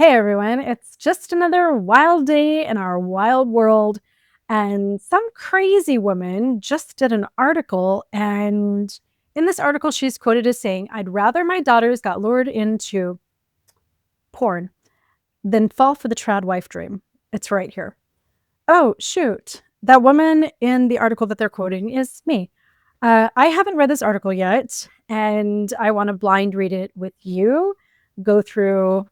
Hey everyone, it's just another wild day in our wild world. And some crazy woman just did an article. And in this article, she's quoted as saying, "I'd rather my daughters got lured into porn than fall for the tradwife dream." It's right here. Oh, shoot. That woman in the article that they're quoting is me. I haven't read this article yet, and I want to blind read it with you, go through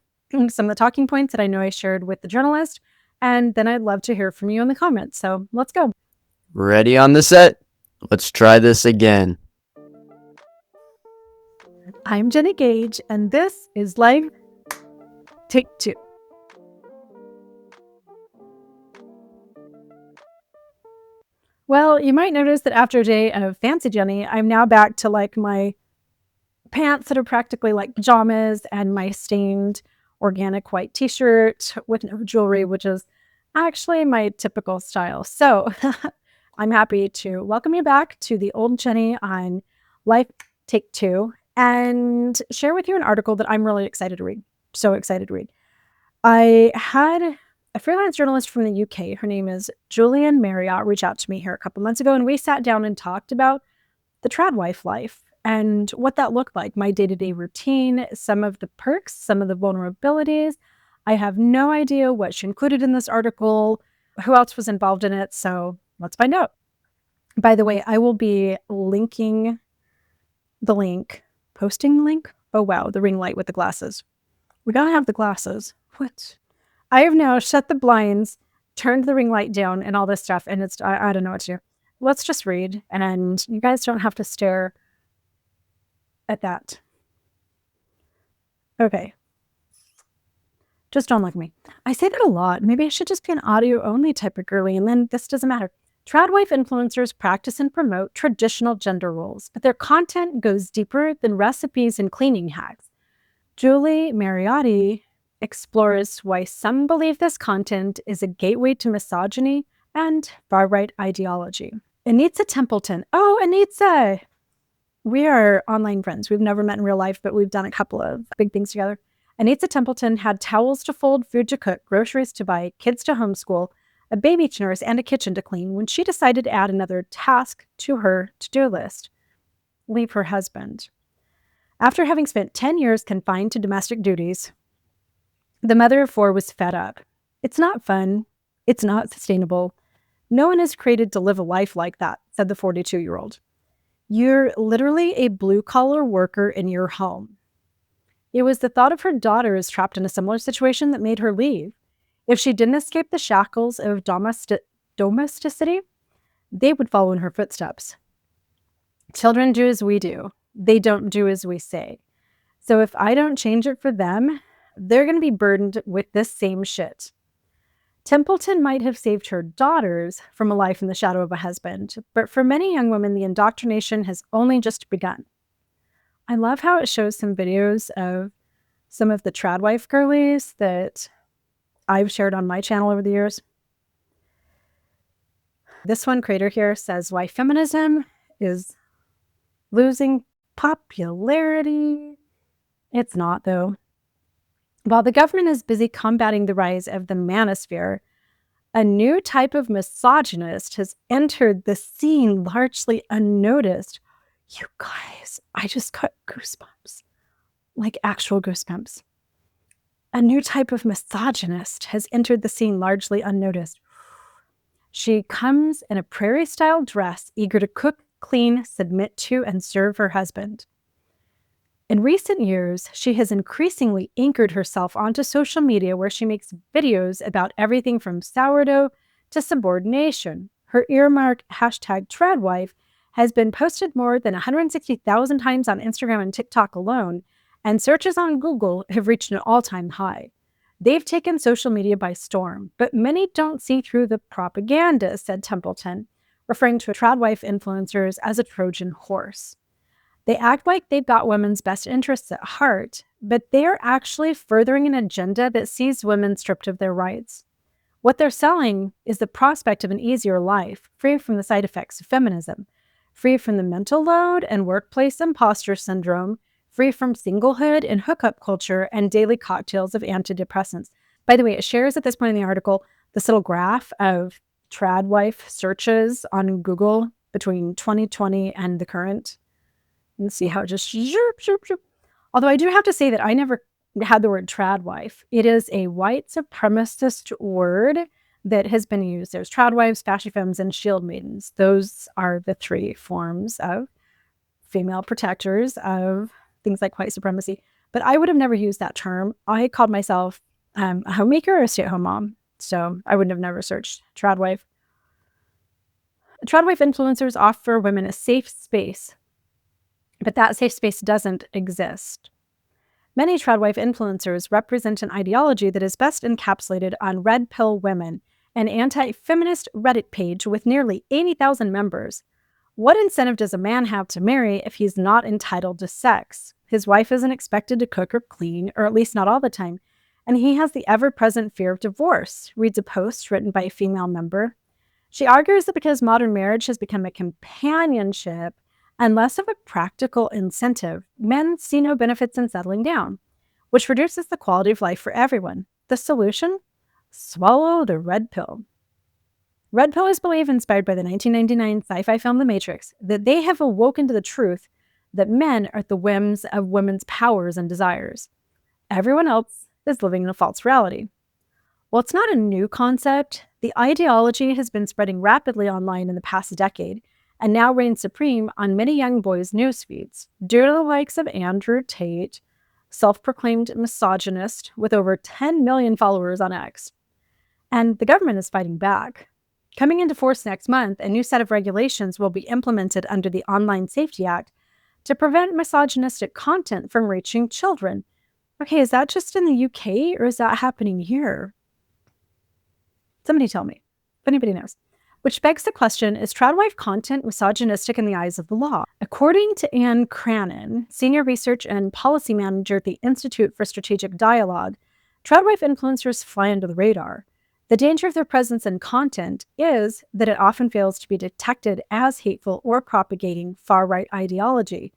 some of the talking points that I know I shared with the journalist, and then I'd love to hear from you in the comments. So let's go. Ready on the set? Let's try this again. I'm Jenny Gage, and this is Life Take Two. Well, you might notice that after a day of Fancy Jenny, I'm now back to like my pants that are practically like pajamas and my stained organic white t-shirt with no jewelry, which is actually my typical style. So I'm happy to welcome you back to the old Jenny on Life Take Two and share with you an article that I'm really excited to read. So excited to read. I had a freelance journalist from the UK. Her name is Julian Marriott, reach out to me here a couple months ago, and we sat down and talked about the tradwife life and what that looked like, my day-to-day routine, some of the perks, some of the vulnerabilities. I have no idea what she included in this article, who else was involved in it, so let's find out. By the way, I will be linking the link, posting the link. Oh wow, the ring light with the glasses. We gotta have the glasses. What? I have now shut the blinds, turned the ring light down, and all this stuff, and I don't know what to do. Let's just read, and you guys don't have to stare at that. Okay. Just don't look at me. I say that a lot. Maybe I should just be an audio-only type of girly, and then this doesn't matter. Tradwife influencers practice and promote traditional gender roles, but their content goes deeper than recipes and cleaning hacks. Julie Mariotti explores why some believe this content is a gateway to misogyny and far-right ideology. Enitza Templeton. Oh, Enitza! We are online friends. We've never met in real life, but we've done a couple of big things together. Enitza Templeton had towels to fold, food to cook, groceries to buy, kids to homeschool, a baby to nurse, and a kitchen to clean when she decided to add another task to her to-do list: leave her husband. After having spent 10 years confined to domestic duties, the mother of four was fed up. It's not fun. It's not sustainable. No one is created to live a life like that, said the 42-year-old. You're literally a blue-collar worker in your home. It was the thought of her daughters trapped in a similar situation that made her leave. If she didn't escape the shackles of domesticity, they would follow in her footsteps. Children do as we do. They don't do as we say. So if I don't change it for them, they're going to be burdened with this same shit. Templeton might have saved her daughters from a life in the shadow of a husband, but for many young women, the indoctrination has only just begun. I love how it shows some videos of some of the tradwife girlies that I've shared on my channel over the years. This one creator here says why feminism is losing popularity. It's not, though. While the government is busy combating the rise of the manosphere, a new type of misogynist has entered the scene largely unnoticed. You guys, I just got goosebumps. Like actual goosebumps. A new type of misogynist has entered the scene largely unnoticed. She comes in a prairie-style dress, eager to cook, clean, submit to, and serve her husband. In recent years, she has increasingly anchored herself onto social media where she makes videos about everything from sourdough to subordination. Her earmark #tradwife has been posted more than 160,000 times on Instagram and TikTok alone, and searches on Google have reached an all-time high. They've taken social media by storm, but many don't see through the propaganda, said Templeton, referring to tradwife influencers as a Trojan horse. They act like they've got women's best interests at heart, but they are actually furthering an agenda that sees women stripped of their rights. What they're selling is the prospect of an easier life, free from the side effects of feminism, free from the mental load and workplace imposter syndrome, free from singlehood and hookup culture and daily cocktails of antidepressants. By the way, it shares at this point in the article this little graph of tradwife searches on Google between 2020 and the current. And see how it just zhoop, zhoop, zhoop. Although I do have to say that I never had the word tradwife. It is a white supremacist word that has been used. There's tradwives, fashy femmes, and shield maidens. Those are the three forms of female protectors of things like white supremacy. But I would have never used that term. I called myself a homemaker or a stay-at-home mom. So I would have never searched tradwife. Tradwife influencers offer women a safe space, but that safe space doesn't exist. Many tradwife influencers represent an ideology that is best encapsulated on Red Pill Women, an anti-feminist Reddit page with nearly 80,000 members. What incentive does a man have to marry if he's not entitled to sex? His wife isn't expected to cook or clean, or at least not all the time, and he has the ever-present fear of divorce, reads a post written by a female member. She argues that because modern marriage has become a companionship and less of a practical incentive, men see no benefits in settling down, which reduces the quality of life for everyone. The solution? Swallow the red pill. Red pill is believed, inspired by the 1999 sci-fi film The Matrix, that they have awoken to the truth that men are at the whims of women's powers and desires. Everyone else is living in a false reality. While it's not a new concept, the ideology has been spreading rapidly online in the past decade, and now reigns supreme on many young boys' news feeds, due to the likes of Andrew Tate, self-proclaimed misogynist with over 10 million followers on X. And the government is fighting back. Coming into force next month, a new set of regulations will be implemented under the Online Safety Act to prevent misogynistic content from reaching children. Okay, is that just in the UK or is that happening here? Somebody tell me, if anybody knows. Which begs the question, is tradwife content misogynistic in the eyes of the law? According to Anne Cranon, Senior Research and Policy Manager at the Institute for Strategic Dialogue, tradwife influencers fly under the radar. The danger of their presence and content is that it often fails to be detected as hateful or propagating far-right ideology,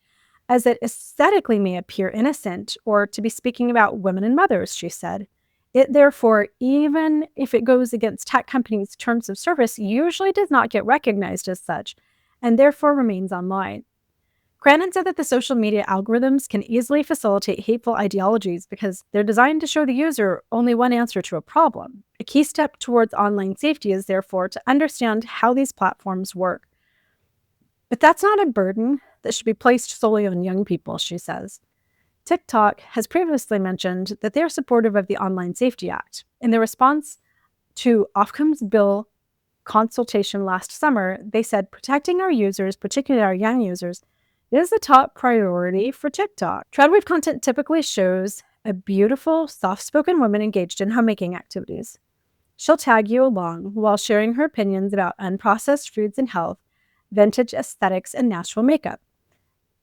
as it aesthetically may appear innocent or to be speaking about women and mothers, she said. It therefore, even if it goes against tech companies' terms of service, usually does not get recognized as such, and therefore remains online. Cranon said that the social media algorithms can easily facilitate hateful ideologies because they're designed to show the user only one answer to a problem. A key step towards online safety is therefore to understand how these platforms work. But that's not a burden that should be placed solely on young people, she says. TikTok has previously mentioned that they are supportive of the Online Safety Act. In their response to Ofcom's bill consultation last summer, they said protecting our users, particularly our young users, is the top priority for TikTok. Tradwife content typically shows a beautiful, soft-spoken woman engaged in homemaking activities. She'll tag you along while sharing her opinions about unprocessed foods and health, vintage aesthetics, and natural makeup.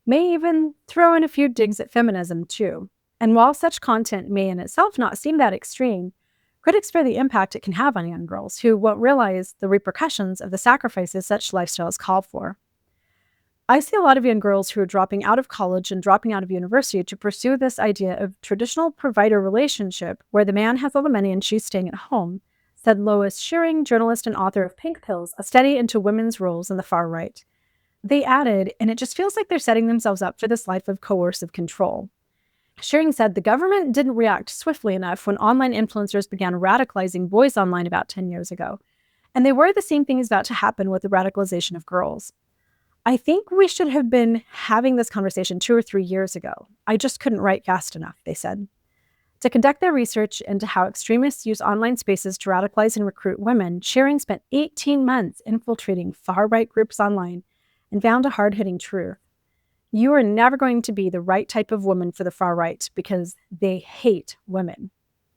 May even throw in a few digs at feminism too. And while such content may in itself not seem that extreme, critics fear the impact it can have on young girls who won't realize the repercussions of the sacrifices such lifestyles call for. I see a lot of young girls who are dropping out of college and dropping out of university to pursue this idea of traditional provider relationship where the man has all the money and she's staying at home, said Lois Shearing, journalist and author of Pink Pills, a study into women's roles in the far right. They added, and it just feels like they're setting themselves up for this life of coercive control. Shearing said the government didn't react swiftly enough when online influencers began radicalizing boys online about 10 years ago. And they worry the same thing is about to happen with the radicalization of girls. I think we should have been having this conversation 2 or 3 years ago. I just couldn't write fast enough, they said. To conduct their research into how extremists use online spaces to radicalize and recruit women, Shearing spent 18 months infiltrating far-right groups online and found a hard-hitting truth. You are never going to be the right type of woman for the far right because they hate women,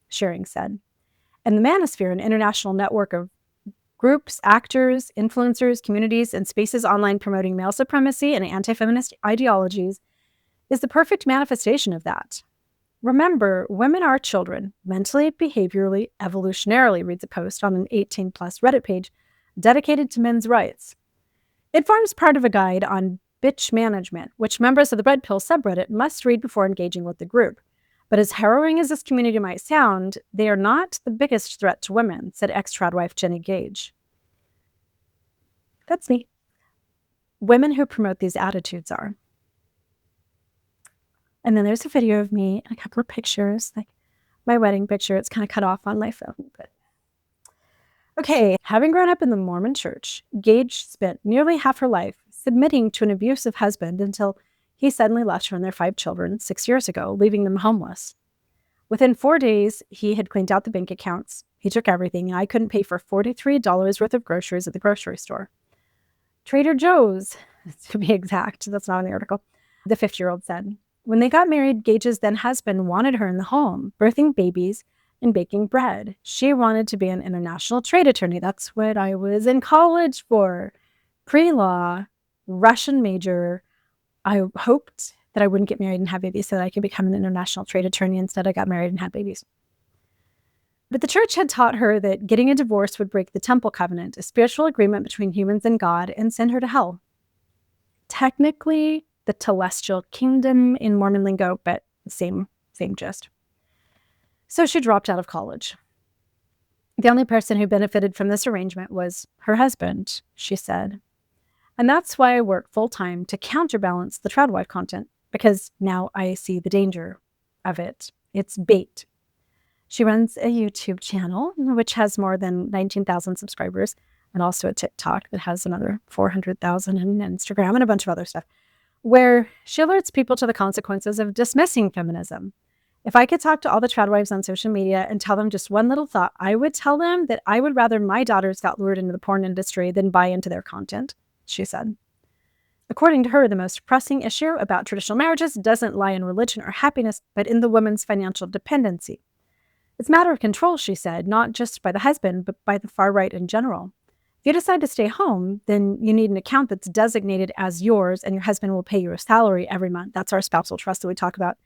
Shearing said. And the Manosphere, an international network of groups, actors, influencers, communities, and spaces online promoting male supremacy and anti-feminist ideologies, is the perfect manifestation of that. Remember, women are children, mentally, behaviorally, evolutionarily, reads a post on an 18-plus Reddit page dedicated to men's rights. It forms part of a guide on bitch management, which members of the Red Pill subreddit must read before engaging with the group. But as harrowing as this community might sound, they are not the biggest threat to women, said ex-tradwife Jenny Gage. That's me. Women who promote these attitudes are. And then there's a video of me and a couple of pictures, like my wedding picture. It's kind of cut off on my phone. But okay, having grown up in the Mormon church, Gage spent nearly half her life submitting to an abusive husband until he suddenly left her and their 5 children 6 years ago, leaving them homeless. Within 4 days, he had cleaned out the bank accounts. He took everything, and I couldn't pay for $43 worth of groceries at the grocery store. Trader Joe's, to be exact. That's not in the article. The 50-year-old said. When they got married, Gage's then husband wanted her in the home, birthing babies and baking bread. She wanted to be an international trade attorney. That's what I was in college for. Pre-law, Russian major. I hoped that I wouldn't get married and have babies so that I could become an international trade attorney. Instead, I got married and had babies. But the church had taught her that getting a divorce would break the temple covenant, a spiritual agreement between humans and God, and send her to hell. Technically, the celestial kingdom in Mormon lingo, but same gist. So she dropped out of college. The only person who benefited from this arrangement was her husband, she said. And that's why I work full-time to counterbalance the tradwife content, because now I see the danger of it. It's bait. She runs a YouTube channel, which has more than 19,000 subscribers, and also a TikTok that has another 400,000, and Instagram and a bunch of other stuff, where she alerts people to the consequences of dismissing feminism. If I could talk to all the tradwives on social media and tell them just one little thought, I would tell them that I would rather my daughters got lured into the porn industry than buy into their content, she said. According to her, the most pressing issue about traditional marriages doesn't lie in religion or happiness, but in the woman's financial dependency. It's a matter of control, she said, not just by the husband, but by the far right in general. If you decide to stay home, then you need an account that's designated as yours, and your husband will pay you a salary every month. That's our spousal trust that we talk about.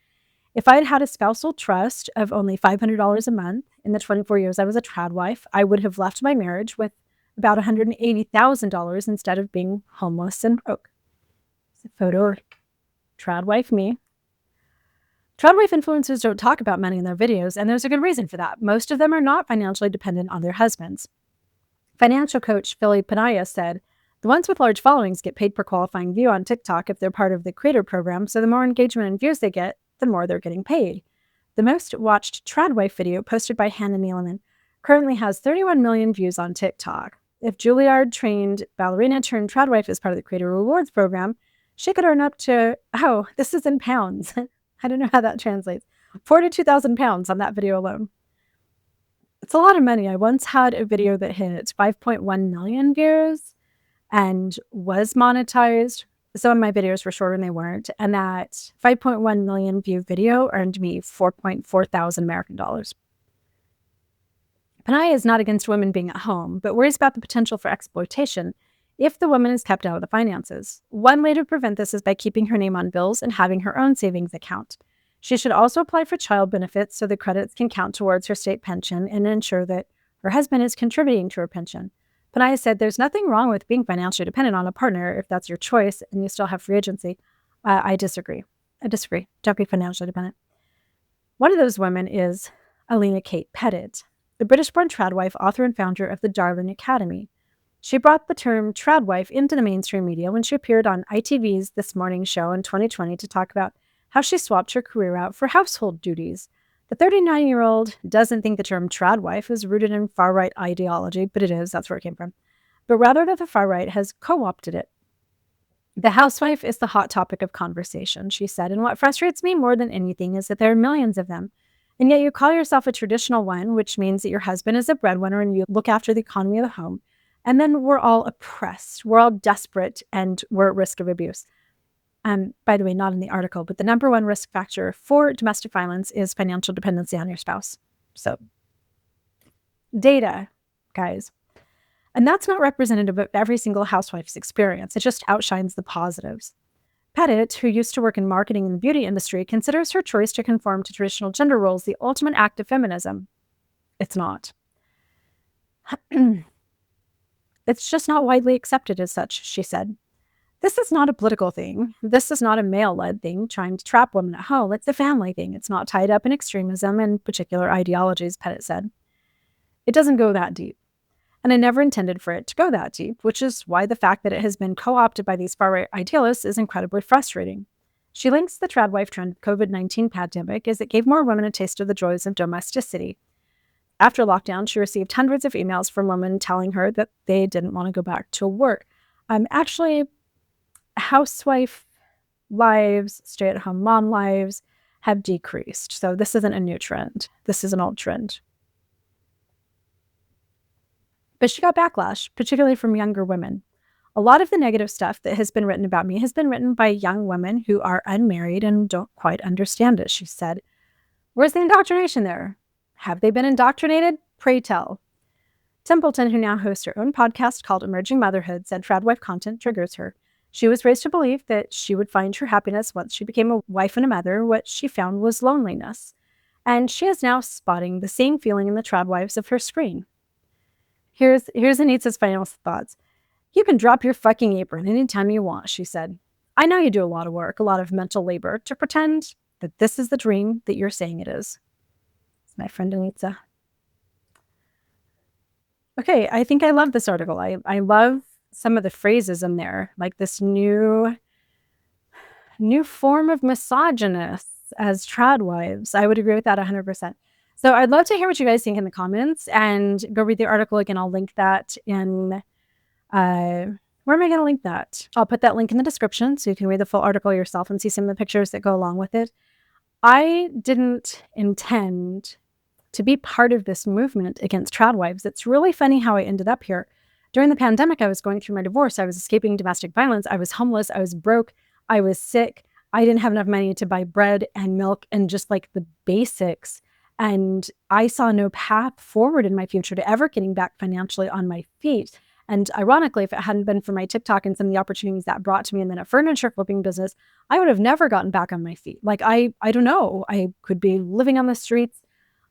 If I had had a spousal trust of only $500 a month in the 24 years I was a tradwife, I would have left my marriage with about $180,000 instead of being homeless and broke. It's a photo of tradwife me. Tradwife influencers don't talk about money in their videos, and there's a good reason for that. Most of them are not financially dependent on their husbands. Financial coach Philly Panaya said, the ones with large followings get paid per qualifying view on TikTok if they're part of the creator program, so the more engagement and views they get, the more they're getting paid. The most watched tradwife video posted by Hannah Neeleman currently has 31 million views on TikTok. If Juilliard-trained ballerina turned tradwife is part of the creator rewards program, she could earn up to, this is in pounds. I don't know how that translates. 42,000 pounds on that video alone. It's a lot of money. I once had a video that hit 5.1 million views and was monetized. Some of my videos were shorter and they weren't. And that 5.1 million view video earned me 4.4 thousand American dollars. Panaya is not against women being at home, but worries about the potential for exploitation if the woman is kept out of the finances. One way to prevent this is by keeping her name on bills and having her own savings account. She should also apply for child benefits so the credits can count towards her state pension and ensure that her husband is contributing to her pension. Panaya said there's nothing wrong with being financially dependent on a partner if that's your choice and you still have free agency. I disagree. Don't be financially dependent. One of those women is Alina Kate Pettit, the British-born tradwife, author and founder of the Darwin Academy. She brought the term tradwife into the mainstream media when she appeared on ITV's This Morning show in 2020 to talk about how she swapped her career out for household duties. The 39-year-old doesn't think the term tradwife is rooted in far-right ideology, but it is. That's where it came from. But rather that the far-right has co-opted it. The housewife is the hot topic of conversation, she said, and what frustrates me more than anything is that there are millions of them. And yet you call yourself a traditional one, which means that your husband is a breadwinner and you look after the economy of the home. And then we're all oppressed. We're all desperate and we're at risk of abuse. By the way, not in the article, but the number one risk factor for domestic violence is financial dependency on your spouse. So, data, guys. And that's not representative of every single housewife's experience. It just outshines the positives. Pettit, who used to work in marketing in the beauty industry, considers her choice to conform to traditional gender roles the ultimate act of feminism. It's not. It's just not widely accepted as such, she said. This is not a political thing. This is not a male-led thing trying to trap women at home. It's a family thing. It's not tied up in extremism and particular ideologies, Pettit said. It doesn't go that deep. And I never intended for it to go that deep, which is why the fact that it has been co-opted by these far-right idealists is incredibly frustrating. She links the tradwife trend COVID-19 pandemic as it gave more women a taste of the joys of domesticity. After lockdown, she received hundreds of emails from women telling her that they didn't want to go back to work. Actually, housewife lives, stay-at-home mom lives have decreased. So this isn't a new trend. This is an old trend. But she got backlash, particularly from younger women. A lot of the negative stuff that has been written about me has been written by young women who are unmarried and don't quite understand it, she said. Where's the indoctrination there? Have they been indoctrinated? Pray tell. Templeton, who now hosts her own podcast called Emerging Motherhood, said tradwife content triggers her. She was raised to believe that she would find her happiness once she became a wife and a mother. What she found was loneliness. And she is now spotting the same feeling in the tradwives of her screen. Here's Enitza's final thoughts. You can drop your fucking apron anytime you want, she said. I know you do a lot of work, a lot of mental labor to pretend that this is the dream that you're saying it is. It's my friend Enitza. Okay, I think I love this article. I love some of the phrases in there, like this new form of misogynists as tradwives. I would agree with that 100%. So I'd love to hear what you guys think in the comments and go read the article again. I'll link that in, where am I going to link that? I'll put that link in the description so you can read the full article yourself and see some of the pictures that go along with it. I didn't intend to be part of this movement against tradwives. It's really funny how I ended up here. During the pandemic, I was going through my divorce. I was escaping domestic violence. I was homeless. I was broke. I was sick. I didn't have enough money to buy bread and milk and just like the basics. And I saw no path forward in my future to ever getting back financially on my feet. And ironically, if it hadn't been for my TikTok and some of the opportunities that brought to me and then a furniture flipping business, I would have never gotten back on my feet. Like, I don't know. I could be living on the streets.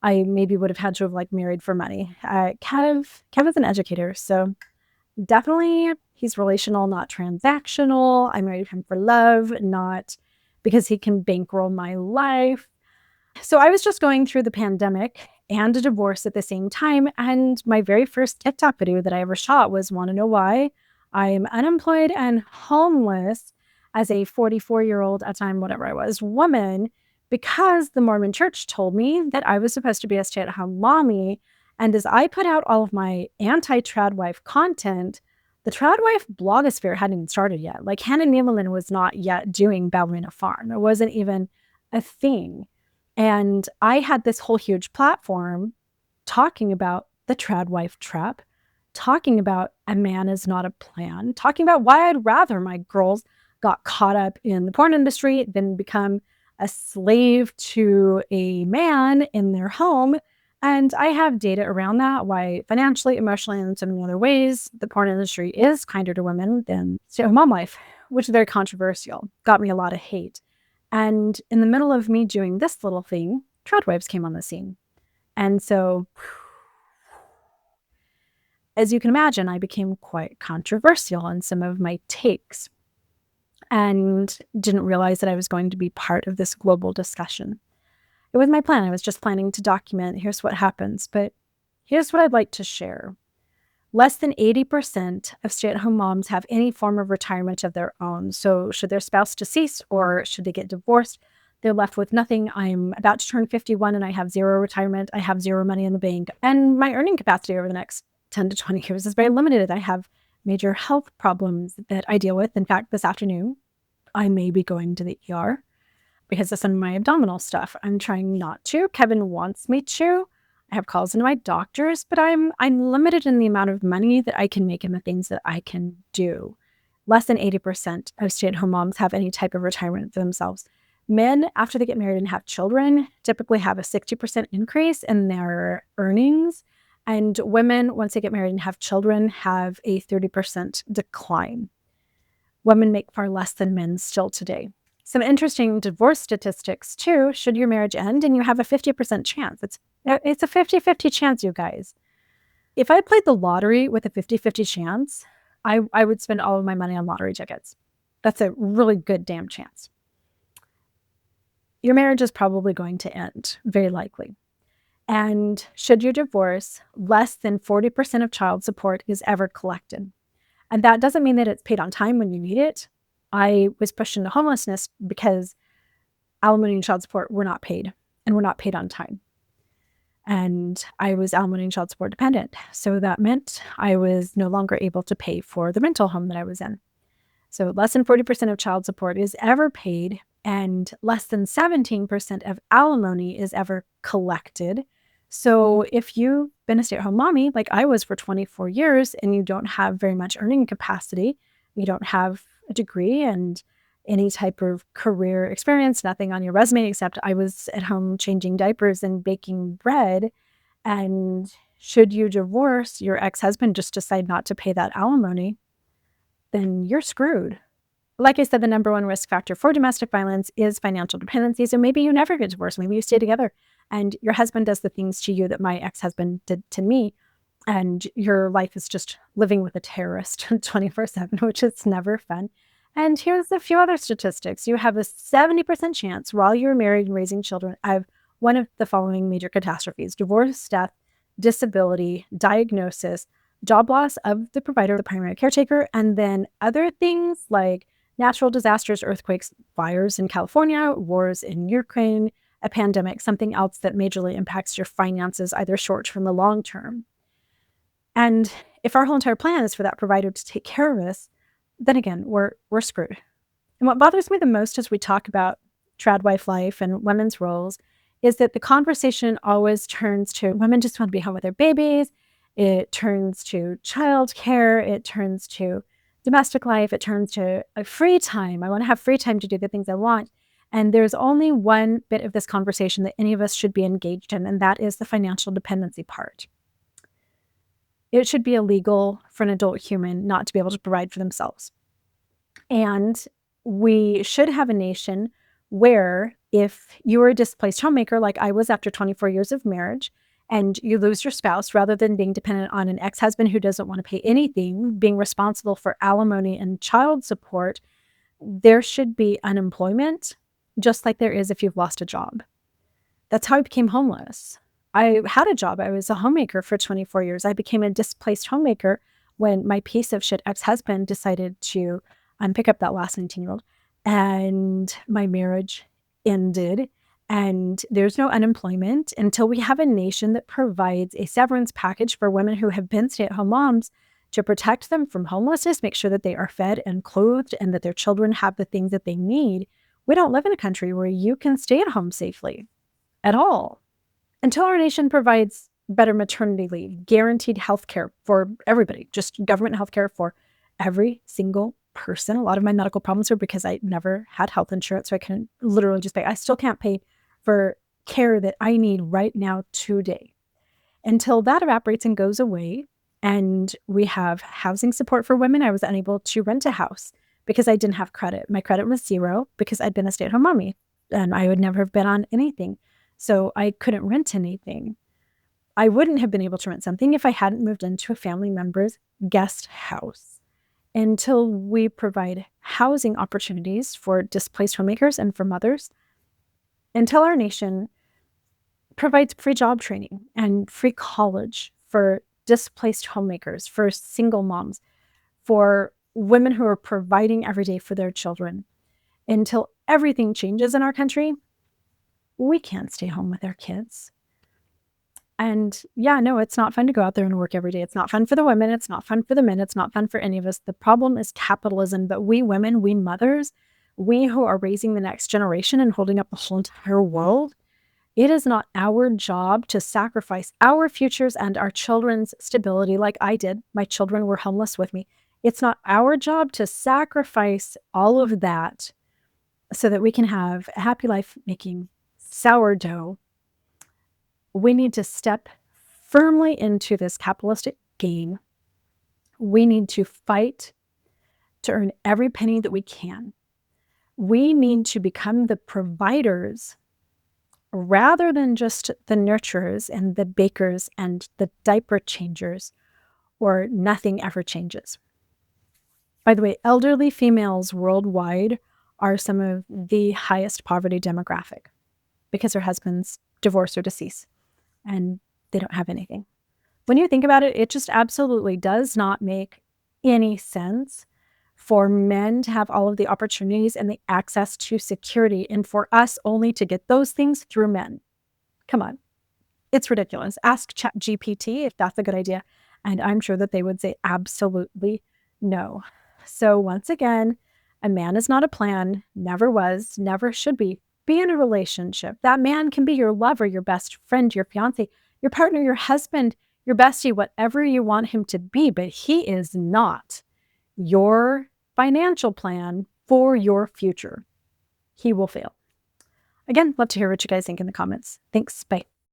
I maybe would have had to have like married for money. Kev is an educator, so definitely he's relational, not transactional. I married him for love, not because he can bankroll my life. So I was just going through the pandemic and a divorce at the same time. And my very first TikTok video that I ever shot was, want to know why I'm unemployed and homeless as a 44-year-old, at the time, whatever I was, woman, because the Mormon church told me that I was supposed to be a stay-at-home mommy. And as I put out all of my anti-tradwife content, the tradwife blogosphere hadn't even started yet. Like Hannah Nemelin was not yet doing Ballerina Farm. It wasn't even a thing. And I had this whole huge platform talking about the tradwife trap, talking about a man is not a plan, talking about why I'd rather my girls got caught up in the porn industry than become a slave to a man in their home. And I have data around that, why financially, emotionally, and in so many other ways, the porn industry is kinder to women than stay-at-home mom life, which is very controversial. Got me a lot of hate. And in the middle of me doing this little thing, tradwives came on the scene. And so, as you can imagine, I became quite controversial in some of my takes and didn't realize that I was going to be part of this global discussion. It was my plan. I was just planning to document, here's what happens. But here's what I'd like to share. Less than 80% of stay-at-home moms have any form of retirement of their own. So should their spouse decease or should they get divorced, they're left with nothing. I'm about to turn 51 and I have zero retirement. I have zero money in the bank. And my earning capacity over the next 10 to 20 years is very limited. I have major health problems that I deal with. In fact, this afternoon, I may be going to the ER because of some of my abdominal stuff. I'm trying not to. Kevin wants me to. I have calls into my doctors, but I'm limited in the amount of money that I can make and the things that I can do. Less than 80% of stay-at-home moms have any type of retirement for themselves. Men, after they get married and have children, typically have a 60% increase in their earnings. And women, once they get married and have children, have a 30% decline. Women make far less than men still today. Some interesting divorce statistics too. Should your marriage end and you have a 50% chance, it's a 50-50 chance, you guys. If I played the lottery with a 50-50 chance, I would spend all of my money on lottery tickets. That's a really good damn chance. Your marriage is probably going to end, very likely. And should you divorce, less than 40% of child support is ever collected. And that doesn't mean that it's paid on time when you need it. I was pushed into homelessness because alimony and child support were not paid, and were not paid on time. And I was alimony and child support dependent. So that meant I was no longer able to pay for the rental home that I was in. So less than 40% of child support is ever paid, and less than 17% of alimony is ever collected. So if you've been a stay-at-home mommy, like I was for 24 years, and you don't have very much earning capacity, you don't have a degree and any type of career experience, nothing on your resume except I was at home changing diapers and baking bread, and should you divorce, your ex-husband just decide not to pay that alimony, then you're screwed. Like I said, the number one risk factor for domestic violence is financial dependency. So maybe you never get divorced. Maybe you stay together and your husband does the things to you that my ex-husband did to me. And your life is just living with a terrorist 24/7, which is never fun. And here's a few other statistics. You have a 70% chance while you're married and raising children of one of the following major catastrophes: divorce, death, disability, diagnosis, job loss of the provider, the primary caretaker, and then other things like natural disasters, earthquakes, fires in California, wars in Ukraine, a pandemic, something else that majorly impacts your finances, either short term or long term. And if our whole entire plan is for that provider to take care of us, then again, we're screwed. And what bothers me the most as we talk about tradwife life and women's roles is that the conversation always turns to women just want to be home with their babies. It turns to childcare. It turns to domestic life. It turns to a free time. I want to have free time to do the things I want. And there's only one bit of this conversation that any of us should be engaged in, and that is the financial dependency part. It should be illegal for an adult human not to be able to provide for themselves. And we should have a nation where if you were a displaced homemaker, like I was after 24 years of marriage, and you lose your spouse, rather than being dependent on an ex-husband who doesn't want to pay anything, being responsible for alimony and child support, there should be unemployment, just like there is if you've lost a job. That's how I became homeless. I had a job. I was a homemaker for 24 years. I became a displaced homemaker when my piece of shit ex-husband decided to pick up that last 19-year-old, and my marriage ended. And there's no unemployment until we have a nation that provides a severance package for women who have been stay-at-home moms to protect them from homelessness, make sure that they are fed and clothed, and that their children have the things that they need. We don't live in a country where you can stay at home safely at all. Until our nation provides better maternity leave, guaranteed health care for everybody, just government health care for every single person. A lot of my medical problems are because I never had health insurance, so I couldn't literally just pay. I still can't pay for care that I need right now today. Until that evaporates and goes away, and we have housing support for women, I was unable to rent a house because I didn't have credit. My credit was zero because I'd been a stay-at-home mommy, and I would never have been on anything. So I couldn't rent anything. I wouldn't have been able to rent something if I hadn't moved into a family member's guest house. Until we provide housing opportunities for displaced homemakers and for mothers, until our nation provides free job training and free college for displaced homemakers, for single moms, for women who are providing every day for their children, until everything changes in our country, we can't stay home with our kids. And yeah, no, it's not fun to go out there and work every day. It's not fun for the women. It's not fun for the men. It's not fun for any of us. The problem is capitalism. But we women, we mothers, we who are raising the next generation and holding up the whole entire world, it is not our job to sacrifice our futures and our children's stability like I did. My children were homeless with me. It's not our job to sacrifice all of that so that we can have a happy life making sourdough. We need to step firmly into this capitalistic game. We need to fight to earn every penny that we can. We need to become the providers rather than just the nurturers and the bakers and the diaper changers, or nothing ever changes. By the way, elderly females worldwide are some of the highest poverty demographic because their husbands divorce or decease and they don't have anything. When you think about it, it just absolutely does not make any sense for men to have all of the opportunities and the access to security and for us only to get those things through men. Come on. It's ridiculous. Ask ChatGPT if that's a good idea. And I'm sure that they would say absolutely no. So once again, a man is not a plan, never was, never should be. Be in a relationship. That man can be your lover, your best friend, your fiance, your partner, your husband, your bestie, whatever you want him to be, but he is not your financial plan for your future. He will fail. Again, love to hear what you guys think in the comments. Thanks. Bye.